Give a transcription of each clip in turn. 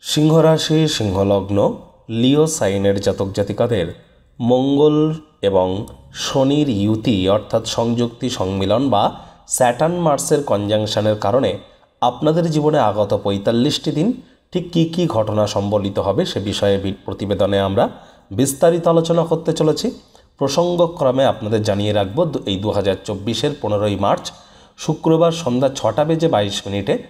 সিংহ রাশি, সিংহলগ্ন, লিও সাইনের জাতক জাতিকাদের মঙ্গল এবং শনির ইউতি অর্থাৎ সংযুক্তি সংমিলন বা স্যাটার্ন মার্সের কনজাংশনের কারণে আপনাদের জীবনে আগত ৪৫টি দিন ঠিক কী কী ঘটনা সম্বলিত হবে সে বিষয়ে প্রতিবেদনে আমরা বিস্তারিত আলোচনা করতে চলেছি। প্রসঙ্গক্রমে আপনাদের জানিয়ে রাখব এই 2024-এর 15ই মার্চ শুক্রবার সন্ধ্যা 6:22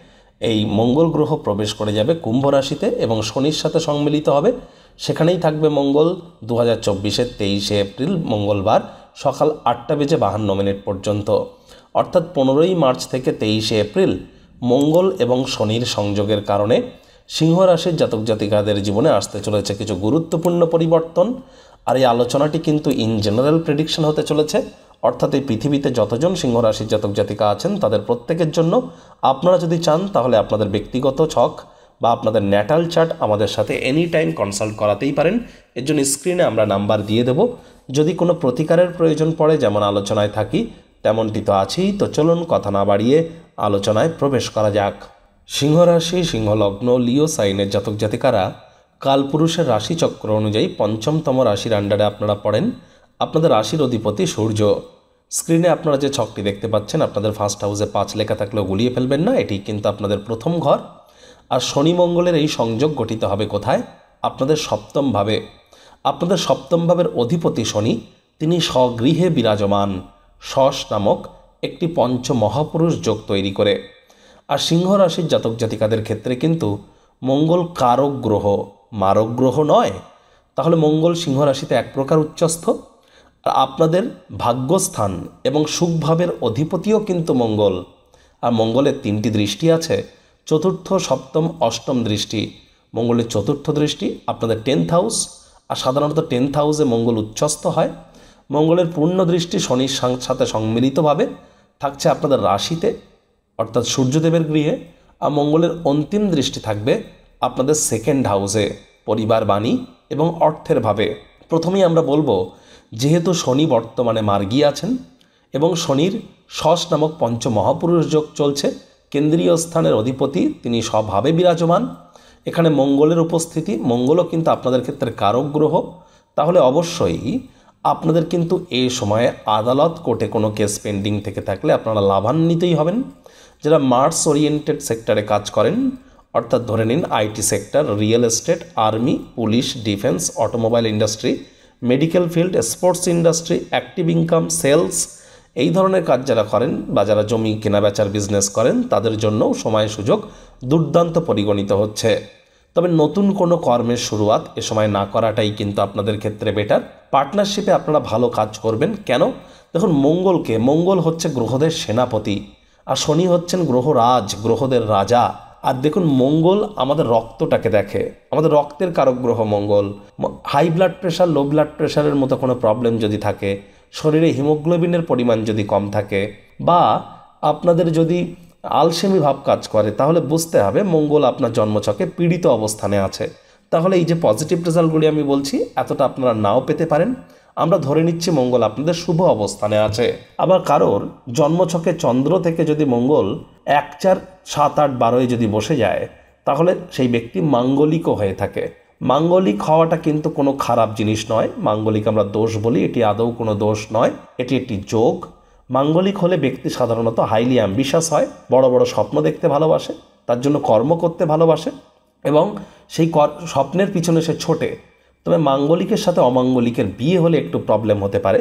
এই মঙ্গল গ্রহ প্রবেশ করে যাবে কুম্ভ রাশিতে এবং শনির সাথে সম্মিলিত হবে। সেখানেই থাকবে মঙ্গল 2024-এর 23শে এপ্রিল মঙ্গলবার সকাল 8:52 পর্যন্ত। অর্থাৎ 15ই মার্চ থেকে 23শে এপ্রিল মঙ্গল এবং শনির সংযোগের কারণে সিংহ রাশির জাতক জাতিকাদের জীবনে আসতে চলেছে কিছু গুরুত্বপূর্ণ পরিবর্তন। আর এই আলোচনাটি কিন্তু ইন জেনারেল প্রেডিকশন হতে চলেছে, অর্থাৎ এই পৃথিবীতে যতজন সিংহ রাশির জাতক জাতিকা আছেন তাদের প্রত্যেকের জন্য। আপনারা যদি চান তাহলে আপনাদের ব্যক্তিগত ছক বা আপনাদের ন্যাটাল চার্ট আমাদের সাথে এনি টাইম কনসাল্ট করাতেই পারেন। এর জন্য স্ক্রিনে আমরা নাম্বার দিয়ে দেব। যদি কোনো প্রতিকারের প্রয়োজন পড়ে, যেমন আলোচনায় থাকি তেমনটি তো আছেই। তো চলুন কথা না বাড়িয়ে আলোচনায় প্রবেশ করা যাক। সিংহ রাশি, সিংহলগ্ন, লিও সাইনের জাতক জাতিকারা কালপুরুষের রাশিচক্র অনুযায়ী পঞ্চমতম রাশির আন্ডারে আপনারা পড়েন। আপনাদের রাশির অধিপতি সূর্য। স্ক্রিনে আপনারা যে ছকটি দেখতে পাচ্ছেন, আপনাদের ফার্স্ট হাউসে 5 লেখা থাকলেও গুলিয়ে ফেলবেন না, এটি কিন্তু আপনাদের প্রথম ঘর। আর শনি মঙ্গলের এই সংযোগ গঠিত হবে কোথায়? আপনাদের সপ্তম ভাবে। আপনাদের সপ্তম ভাবের অধিপতি শনি, তিনি স্বগৃহে বিরাজমান শশ নামক একটি পঞ্চমহাপুরুষ যোগ তৈরি করে। আর সিংহ রাশির জাতক জাতিকাদের ক্ষেত্রে কিন্তু মঙ্গল কারক গ্রহ, মারক গ্রহ নয়। তাহলে মঙ্গল সিংহ রাশিতে এক প্রকার উচ্চস্থ। আর আপনাদের ভাগ্যস্থান এবং সুখভাবের অধিপতিও কিন্তু মঙ্গল। আর মঙ্গলের 3টি দৃষ্টি আছে, চতুর্থ, সপ্তম, অষ্টম দৃষ্টি। মঙ্গলের চতুর্থ দৃষ্টি আপনাদের 10th হাউস, আর সাধারণত 10th হাউসে মঙ্গল উচ্চস্থ হয়। মঙ্গলের পূর্ণ দৃষ্টি শনির সাথে সম্মিলিতভাবে থাকছে আপনাদের রাশিতে অর্থাৎ সূর্যদেবের গৃহে। আর মঙ্গলের অন্তিম দৃষ্টি থাকবে আপনাদের 2nd হাউসে, পরিবার, বাণী এবং অর্থের ভাবে। প্রথমেই আমরা বলবো, যেহেতু শনি বর্তমানে মার্গী আছেন এবং শনির শশ নামক পঞ্চমহাপুরুষ যোগ চলছে, কেন্দ্রীয় স্থানের অধিপতি তিনি স্বভাবে বিরাজমান। এখানে মঙ্গলের উপস্থিতি, মঙ্গলও কিন্তু আপনাদের ক্ষেত্রে কারক গ্রহ। তাহলে অবশ্যই আপনাদের কিন্তু এই সময়ে আদালত কোর্টে কোনো কেস পেন্ডিং থেকে থাকলে আপনারা লাভান্বিতই হবেন। যারা মার্স ওরিয়েন্টেড সেক্টরে কাজ করেন, অর্থাৎ ধরে নিন IT sector, real estate, army, police, defence, automobile industry, medical field, sports industry, active income, sales, এই ধরনের কাজ যারা করেন বা যারা জমি কেনাবেচার বিজনেস করেন, তাদের জন্যও সময় সুযোগ দুর্দান্ত পরিগণিত হচ্ছে। তবে নতুন কোনো কর্মের শুরুয়াত এ সময় না করাটাই কিন্তু আপনাদের ক্ষেত্রে বেটার। পার্টনারশিপে আপনারা ভালো কাজ করবেন। কেন? দেখুন, মঙ্গল হচ্ছে গ্রহদের সেনাপতি, আর শনি হচ্ছেন গ্রহরাজ, গ্রহদের রাজা। আর দেখুন, মঙ্গল আমাদের রক্তটাকে দেখে, আমাদের রক্তের কারক গ্রহ Mangal. High blood pressure, low blood প্রেশারের মতো কোনো প্রবলেম যদি থাকে, শরীরে হিমোগ্লোবিনের পরিমাণ যদি কম থাকে, বা আপনাদের যদি আলসেমি ভাব কাজ করে, তাহলে বুঝতে হবে মঙ্গল আপনার জন্মছকে পীড়িত অবস্থানে আছে। তাহলে এই যে পজিটিভ রেজাল্টগুলি আমি বলছি, এতটা আপনারা নাও পেতে পারেন। আমরা ধরে নিচ্ছি মঙ্গল আপনাদের শুভ অবস্থানে আছে। আবার কারোর জন্মছকে চন্দ্র থেকে যদি মঙ্গল 1, 4, 7, 8, 12 যদি বসে যায়, তাহলে সেই ব্যক্তি মাঙ্গলিকও হয়ে থাকে। মাঙ্গলিক হওয়াটা কিন্তু কোনো খারাপ জিনিস নয়। মাঙ্গলিক আমরা দোষ বলি, এটি আদৌ কোনো দোষ নয়, এটি একটি যোগ। মাঙ্গলিক হলে ব্যক্তি সাধারণত হাইলি অ্যাম্বিশাস হয়, বড় বড় স্বপ্ন দেখতে ভালোবাসে, তার জন্য কর্ম করতে ভালোবাসে এবং সেই স্বপ্নের পিছনে সে ছোটে। তবে মাঙ্গলিকের সাথে অমাঙ্গলিকের বিয়ে হলে একটু প্রবলেম হতে পারে।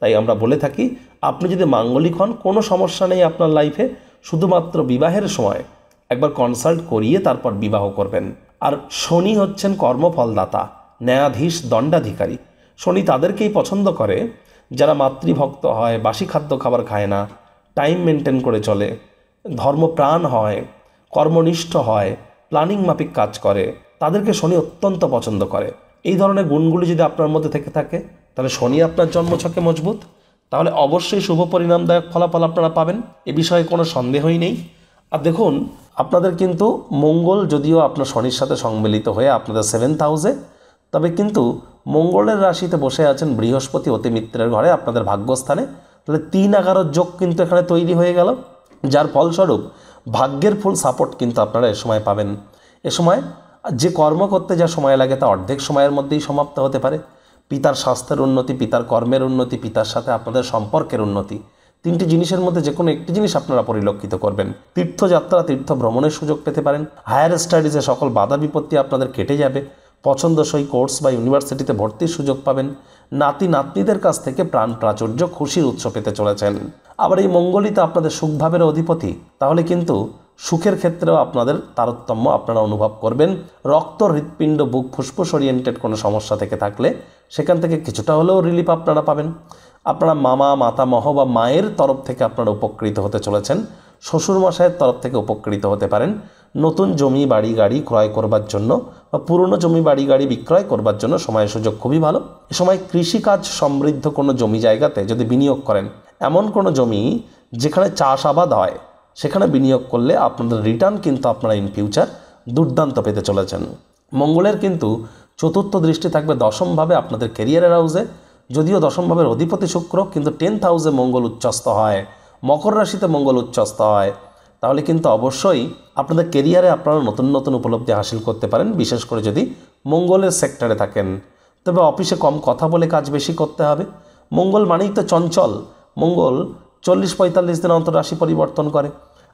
তাই আমরা বলে থাকি, আপনি যদি মাঙ্গলিক হন কোনো সমস্যা নেই আপনার লাইফে, শুধুমাত্র বিবাহের সময় একবার কনসাল্ট করিয়ে তারপর বিবাহ করবেন। আর শনি হচ্ছেন কর্মফলদাতা, ন্যায়াধীশ, দণ্ডাধিকারী। শনি তাদেরকেই পছন্দ করে যারা মাতৃভক্ত হয়, বাসি খাদ্য খাবার খায় না, টাইম মেনটেন করে চলে, ধর্মপ্রাণ হয়, কর্মনিষ্ঠ হয়, প্ল্যানিং মাফিক কাজ করে, তাদেরকে শনি অত্যন্ত পছন্দ করে। এই ধরনের গুণগুলি যদি আপনার মধ্যে থেকে থাকে, তাহলে শনি আপনার জন্মছকে মজবুত, তাহলে অবশ্যই শুভ পরিণামদায়ক ফলাফল আপনারা পাবেন, এ বিষয়ে কোনো সন্দেহই নেই। আর দেখুন, আপনাদের কিন্তু মঙ্গল যদিও আপনার শনির সাথে সম্মিলিত হয়ে আপনাদের 7th হাউসে, তবে কিন্তু মঙ্গলের রাশিতে বসে আছেন বৃহস্পতি অতি মিত্রের ঘরে আপনাদের ভাগ্যস্থানে। তাহলে 3-11 যোগ কিন্তু এখানে তৈরি হয়ে গেল, যার ফলস্বরূপ ভাগ্যের ফুল সাপোর্ট কিন্তু আপনারা এ সময় পাবেন। এ সময় যে কর্ম করতে যা সময় লাগে তা অর্ধেক সময়ের মধ্যেই সমাপ্ত হতে পারে। পিতার স্বাস্থ্যের উন্নতি, পিতার কর্মের উন্নতি, পিতার সাথে আপনাদের সম্পর্কের উন্নতি, তিনটি জিনিসের মধ্যে যে কোনো একটি জিনিস আপনারা পরিলক্ষিত করবেন। তীর্থযাত্রা, তীর্থ ভ্রমণের সুযোগ পেতে পারেন। হায়ার স্টাডিজে সকল বাধা বিপত্তি আপনাদের কেটে যাবে। পছন্দসই কোর্স বা ইউনিভার্সিটিতে ভর্তির সুযোগ পাবেন। নাতি নাতনিদের কাছ থেকে প্রাণ প্রাচুর্য, খুশির উৎস পেতে চলেছেন। আবার এই মঙ্গলই তো আপনাদের সুখভাবের অধিপতি, তাহলে কিন্তু সুখের ক্ষেত্রেও আপনাদের তারতম্য আপনারা অনুভব করবেন। রক্ত, হৃৎপিণ্ড, বুক, ফুসফুস ওরিয়েন্টেড কোনো সমস্যা থেকে থাকলে সেখান থেকে কিছুটা হলেও রিলিফ আপনারা পাবেন। আপনারা মামা, মাতামহ বা মায়ের তরফ থেকে আপনারা উপকৃত হতে চলেছেন। শ্বশুরমশাইয়ের তরফ থেকে উপকৃত হতে পারেন। নতুন জমি, বাড়ি, গাড়ি ক্রয় করবার জন্য বা পুরনো জমি, বাড়ি, গাড়ি বিক্রয় করবার জন্য সময় সুযোগ খুবই ভালো। এ সময় কৃষিকাজ সমৃদ্ধ কোনো জমি জায়গাতে যদি বিনিয়োগ করেন, এমন কোনো জমি যেখানে চাষাবাদ হয়, সেখানে বিনিয়োগ করলে আপনাদের রিটার্ন কিন্তু আপনারা ইন ফিউচার দুর্দান্ত পেতে চলেছেন। মঙ্গলের কিন্তু চতুর্থ দৃষ্টি থাকবে দশমভাবে আপনাদের ক্যারিয়ারের হাউসে। যদিও দশমভাবের অধিপতি শুক্র, কিন্তু 10th হাউসে মঙ্গল উচ্চস্থ হয়, মকর রাশিতে মঙ্গল উচ্চস্থ হয়, তাহলে কিন্তু অবশ্যই আপনাদের কেরিয়ারে আপনারা নতুন নতুন উপলব্ধি হাসিল করতে পারেন, বিশেষ করে যদি মঙ্গলের সেক্টরে থাকেন। তবে অফিসে কম কথা বলে কাজ বেশি করতে হবে। মঙ্গল মানেই তো চঞ্চল। মঙ্গল 40-45 দিন অন্তর রাশি পরিবর্তন করে,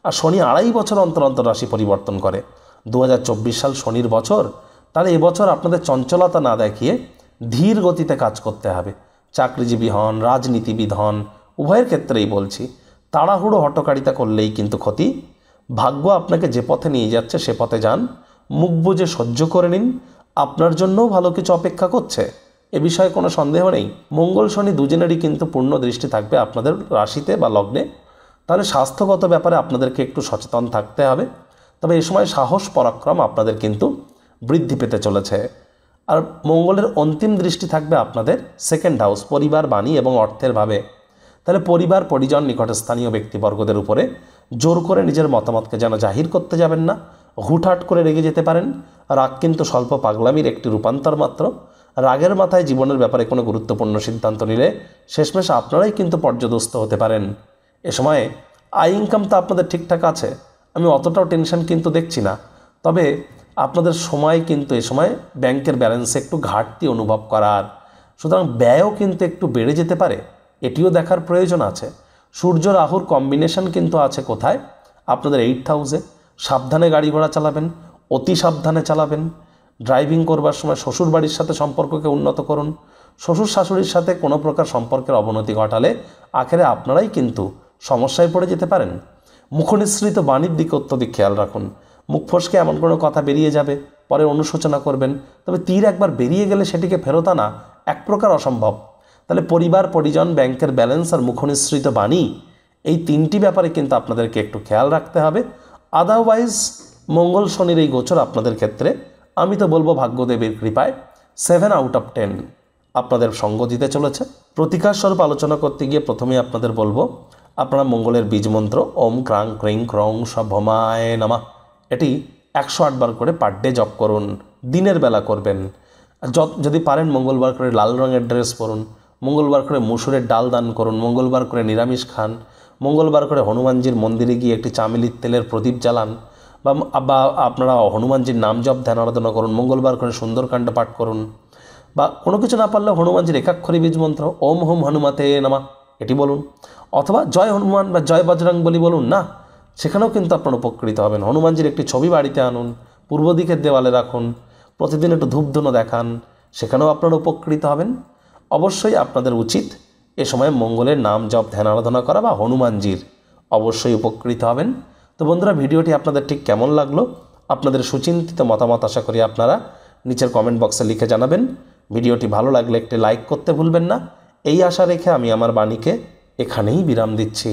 আর শনি 2.5 বছর অন্তর অন্তর রাশি পরিবর্তন করে। 2024 সাল শনির বছর, তাহলে এবছর আপনাদের চঞ্চলতা না দেখিয়ে ধীর গতিতে কাজ করতে হবে। চাকরিজীবী হন, রাজনীতিবিদ হন, উভয়ের ক্ষেত্রেই বলছি, তাড়াহুড়ো হটকারিতা করলেই কিন্তু ক্ষতি। ভাগ্য আপনাকে যে পথে নিয়ে যাচ্ছে সে পথে যান, মুখ বুজে সহ্য করে নিন, আপনার জন্যও ভালো কিছু অপেক্ষা করছে, এ বিষয়ে কোনো সন্দেহ নেই। মঙ্গল শনি দুজনেরই কিন্তু পূর্ণ দৃষ্টি থাকবে আপনাদের রাশিতে বা লগ্নে, তাহলে স্বাস্থ্যগত ব্যাপারে আপনাদেরকে একটু সচেতন থাকতে হবে। তবে এ সময় সাহস পরাক্রম আপনাদের কিন্তু বৃদ্ধি পেতে চলেছে। আর মঙ্গলের অন্তিম দৃষ্টি থাকবে আপনাদের সেকেন্ড হাউস, পরিবার, বাণী এবং অর্থের ভাবে। তাহলে পরিবার, পরিজন, নিকটস্থানীয় ব্যক্তিবর্গদের উপরে জোর করে নিজের মতামতকে যেন জাহির করতে যাবেন না। হুটহাট করে রেগে যেতে পারেন। রাগ কিন্তু স্বল্প পাগলামির একটি রূপান্তর মাত্র। রাগের মাথায় জীবনের ব্যাপারে কোনো গুরুত্বপূর্ণ সিদ্ধান্ত নিলে শেষমেশ আপনারাই কিন্তু পর্যদস্ত হতে পারেন। এ সময়ে আয় ইনকাম তো আপনাদের ঠিকঠাক আছে, আমি অতটাও টেনশন কিন্তু দেখছি না। তবে আপনাদের সময় কিন্তু এ সময় ব্যাংকের ব্যালেন্সে একটু ঘাটতি অনুভব করার, সুতরাং ব্যয়ও কিন্তু একটু বেড়ে যেতে পারে, এটিও দেখার প্রয়োজন আছে। সূর্য রাহুর কম্বিনেশন কিন্তু আছে কোথায়? আপনাদের 8th হাউসে। সাবধানে গাড়ি ঘোড়া চালাবেন, অতি সাবধানে চালাবেন। ড্রাইভিং করবার সময় শ্বশুর বাড়ির সাথে সম্পর্ককে উন্নত করুন। শ্বশুর শাশুড়ির সাথে কোনো প্রকার সম্পর্কের অবনতি ঘটালে আখেরে আপনারাই কিন্তু সমস্যায় পড়ে যেতে পারেন। মুখনিসৃত বাণীর দিকে অত্যধিক খেয়াল রাখুন। মুখ ফসকে এমন কোনো কথা বেরিয়ে যাবে, পরে অনুশোচনা করবেন। তবে তীর একবার বেরিয়ে গেলে সেটিকে ফেরত আনা এক প্রকার অসম্ভব। তাহলে পরিবার, পরিজন, ব্যাংকের ব্যালেন্স আর মুখনিসৃত বাণী, এই তিনটি ব্যাপারে কিন্তু আপনাদেরকে একটু খেয়াল রাখতে হবে। আদারওয়াইজ মঙ্গল শনির এই গোচর আপনাদের ক্ষেত্রে আমি তো বলবো ভাগ্যদেবীর কৃপায় 7 out of 10 আপনাদের সঙ্গ দিতে চলেছে। প্রতিকার স্বরূপ আলোচনা করতে গিয়ে প্রথমেই আপনাদের বলবো, আপনারা মঙ্গলের বীজমন্ত্র ওম ক্রাং ক্রিং ক্রং সভমায় নামা, এটি 108 বার করে পার ডে জপ করুন। দিনের বেলা করবেন। যদি পারেন মঙ্গলবার করে লাল রঙের ড্রেস পরুন, মঙ্গলবার করে মুসুরের ডাল দান করুন, মঙ্গলবার করে নিরামিষ খান, মঙ্গলবার করে হনুমানজির মন্দিরে গিয়ে একটি চামেলির তেলের প্রদীপ জ্বালান, বা আপনারা হনুমানজির নাম জপ ধ্যান আরাধনা করুন, মঙ্গলবার করে সুন্দরকাণ্ড পাঠ করুন, বা কোনো কিছু না পারলে হনুমানজির একাক্ষরী বীজ মন্ত্র ওম হুম হনুমাতে নামা এটি বলুন, অথবা জয় হনুমান বা জয় বজরংবলী বলুন না, সেখানেও কিন্তু আপনারা উপকৃত হবেন। হনুমানজির একটি ছবি বাড়িতে আনুন, পূর্ব দিকের দেওয়ালে রাখুন, প্রতিদিন একটু ধূপধুনো দেখান, সেখানেও আপনারা উপকৃত হবেন। অবশ্যই আপনাদের উচিত এ সময় মঙ্গলের নাম জপ ধ্যান আরাধনা করা বা হনুমানজির, অবশ্যই উপকৃত হবেন। তো বন্ধুরা, ভিডিওটি আপনাদের ঠিক কেমন লাগলো? আপনাদের সুচিন্তিত মতামত আশা করি আপনারা নিচের কমেন্ট বক্সে লিখে জানাবেন। ভিডিওটি ভালো লাগলে একটি লাইক করতে ভুলবেন না। এই আশা রেখে আমি আমার বাণীকে এখানেই বিরাম দিচ্ছি।